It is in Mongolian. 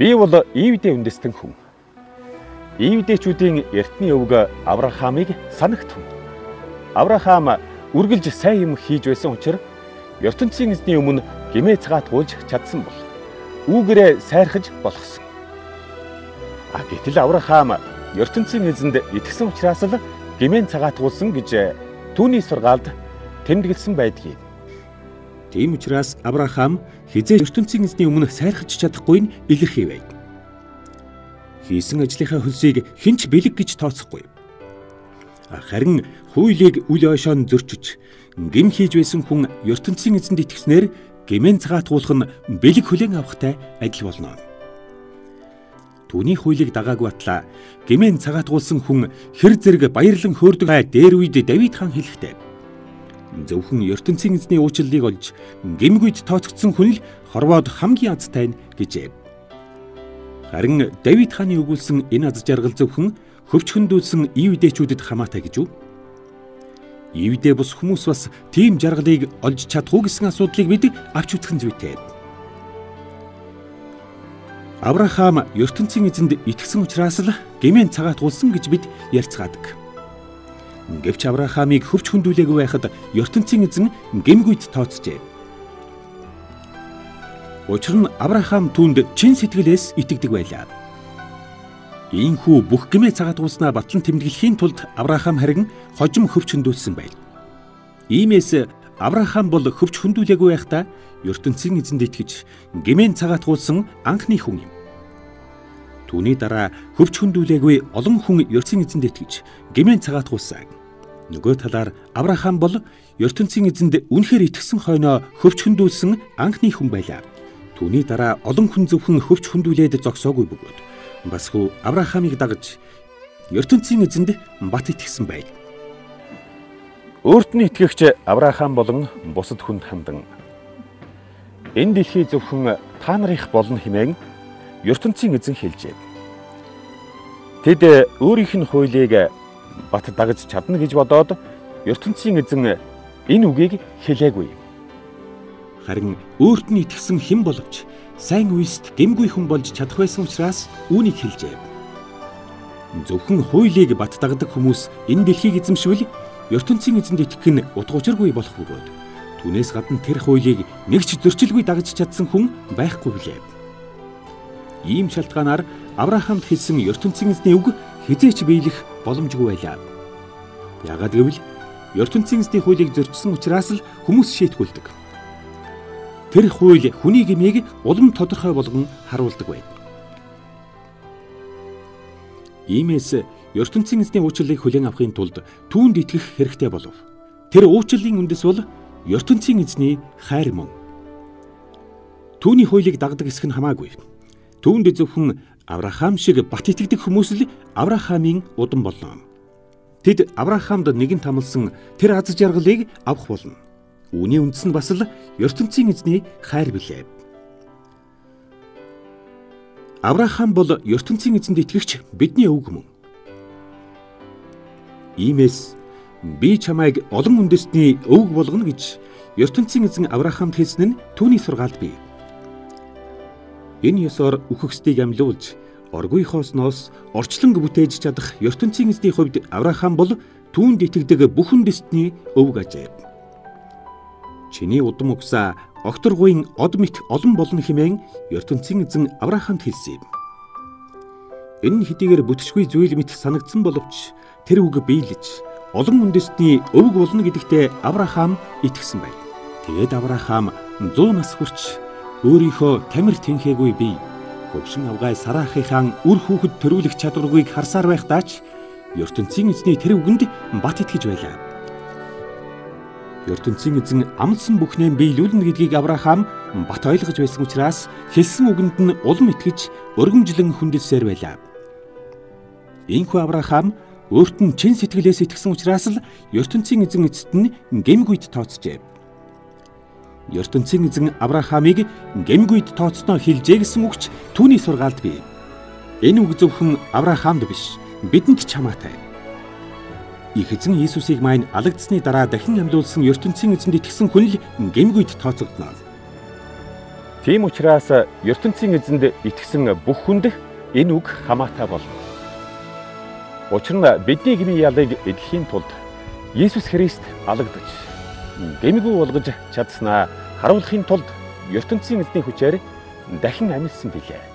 Би бол Ивдээ үндэстэн хүн. Ивдээчүүдийн эртний өвгө Авраамыг санагт хүн. Авраам үргэлж сайн юм хийж байсан учраас ертөнцийн эзний өмнө гэмээ цагаатгуулж чадсан бол үүгээрээ сайрхаж болгосон. Гэтэл Авраам ертөнцийн эзэнд итгэсэн учраас л гэмээ цагаатгуулсан гэж түүний сургаалд тэмдэглэсэн байдгийг. Тийм учраас Авраам хизээ ертөнцийн эзний өмнө сайрхаж чадахгүй нь илэрхий байв. Хийсэн ажлынхаа хөлсийг хинч бэлэг гэж тооцохгүй. Харин хуулийг үл ойшоон зөрчиж гэм хийж байсан хүн ертөнцийн эзэнд итгэснээр гэмээ цагаатгуулах нь бэлэг хүлээн авахтай адил болно. Түүний хуулийг дагаагүй батлаа гэмээ цагаатгуулсан хүн хэр зэрэг баярлан хөөрдөг дээр үед Давид хаан хэлэхдээ зөвхөн ертөнцийн эзний уучлалыг олж гэмгүйд тооцогдсон хүн л хорвоод хамгийн азтай нь гэжээ. Харин Давид хааны өгүүлсэн энэ аз жаргал зөвхөн хөвч хөндүүлсэн Ивдээчүүдэд хамаатай гэж үү? Ивдээ бус хүмүүс бас тийм жаргалыг олж чадах уу гэсэн асуудлыг бид авч үзэх нь зүйтэй. Авраам ертөнцийн эзэнд итгэсэн учраас л гэмээ цагаатгуулсан гэж бид ярьцгаадаг. Гэвч Авраамыг хөвч хөндүүлээгүй байхад ертөнцийн эзэн гэмгүйд тооцжээ. Учир нь Авраам түүнд чин сэтгэлээс итгэдэг байлаа. Ийхүү бүх гэмээ цагаатгуулснаа батлан тэмдэглэхийн тулд Авраам харин хожим хөвч хөндүүлсэн байл. Иймээс Авраам бол хөвч хөндүүлээгүй байхдаа ертөнцийн эзэнд итгэж гэмээ цагаатгуулсан анхны хүн юм. Түүний дараа хөвч хөндүүлээгүй олон хүн ертөнцийн эзэнд итгэж гэмээ цагаатгуулсан. Нөгөө талаар Авраам бол ертөнцийн эзэнд үнэхээр итгэсэн хойноо хөвч хөндүүлсэн анхны хүн байлаа. Түүний дараа олон хүн зөвхөн хөвч хөндүүлээд зогсоогүй бөгөөд басгүй Авраамыг дагаж ертөнцийн эзэнд бат итгэсэн байл. Өөрт нь итгэгч Авраам болон бусад хүнд хандан энэ дэлхий зөвхөн та нарыг болно хэмээн ертөнцийн эзэн хэлжээ. Тэд өөрийнх нь хуулийг бат дагаж чадна гэж бодоод ертөнцийн эзэн энэ үгийг хэлээгүй. Харин өөрт нь итгэсэн хэн боловч сайн үйлсэд гэмгүй хүн болж чадах байсан учраас үүнийг хэлжээ. Зөвхөн хуулийг бат дагдаг хүмүүс энэ дэлхийг эзэмшвэл ертөнцийн эзэнд итгэх нь утга учиргүй болох бөгөөд түүнээс гадна тэр хуулийг нэг ч зөрчилгүй дагаж чадсан хүн байхгүй билээ. Ийм шалтгаанаар Авраамд хэлсэн ертөнцийн эзний үг хизээч биелэх боломжгүй байлаа. Яагаад гэвэл ертөнцийн эзний хуулийг зөрчсөн учраас л хүмүүс шийтгүүлдэг. Тэр хууль хүний гэмээг улам тодорхой болгон харуулдаг байв. Иймээс ертөнцийн эзний уучлалыг хүлээн авахын тулд түүнд итгэх хэрэгтэй болов. Тэр уучлалын үндэс бол ертөнцийн эзний хайр мөн. Түүний хуулийг дагдаг эсэх нь хамаагүй. Түүнд зөвхөн Авраам шиг бат итгэдэг хүмүүс л Авраамын удам болно. Тэд Авраамд нэгэн тамлсан тэр аз жаргалыг авах болно. Үүний үндэс нь бас л ертөнцийн эзний хайр билээ. Авраам бол ертөнцийн эзэнд итгэгч бидний өвөг мөн. Иймээс би чамайг олон үндэстний өвөг болгоно гэж ертөнцийн эзэн Авраамд хэлсэн нь түүний сургаалт бий. Энэ ёсоор үхэгсдийг амьлуулж оргүй хоосноос орчлон бүтээж чадах ертөнцийн эзний хувьд Авраам бол түүнд итгэдэг бүх үндэстний өвөг ажээ. Чиний удам угсаа огторгуйн од мэт олон болно хэмээн ертөнцийн эзэн Авраамд хэлсэн юм. Энэ хэдийгээр бүтшгүй зүйл мэт санагдсан боловч тэр үг биелэж олон үндэстний өвөг болно гэдэгтээ Авраам итгэсэн байна. Тэгээд Авраам 100 нас хүрч өөрийнхөө тамир тэнхээгүй бие хөвшин авгай Сарахийнхаа үр хүүхэд төрүүлэх чадваргүйг харсаар байхдаа ч ертөнцийн эзний тэр үгэнд бат итгэж байлаа. ертөнцийн эзэн амлсан бүхнээ биелүүлнэ гэдгийг Авраам бат ойлгож байсан учраас хэлсэн үгэнд нь улам итгэж өргөмжлөн хүндэлсээр байлаа. Ийхүү Авраам өөрт нь чин сэтгэлээс итгэсэн учраас л ертөнцийн эзэн эцэст нь гэмгүйд тооцжээ. ертөнцийн эзэн Авраамыг гэмгүйд тооцноо хэлжээ гэсэн үгч түүний сургаалт бий. Энэ үг зөвхөн Авраамд биш, бидэнд ч хамаатай. Их эзэн Иесусыг маань алагдсны дараа дахин амьлуулсан ертөнцийн эзэнд итгэсэн хүн л гэмгүйд тооцогдно. Тийм учраас ертөнцийн эзэнд итгэсэн бүх хүнд энэ үг хамаатай болно. Учир нь бидний гмийн ялыг эдлэхийн тулд Есүс Христ алагдаж, гэмгүй болгож чадсанаа харуулахын тулд ертөнцийн эзний хүчээр дахин амьдсан билээ.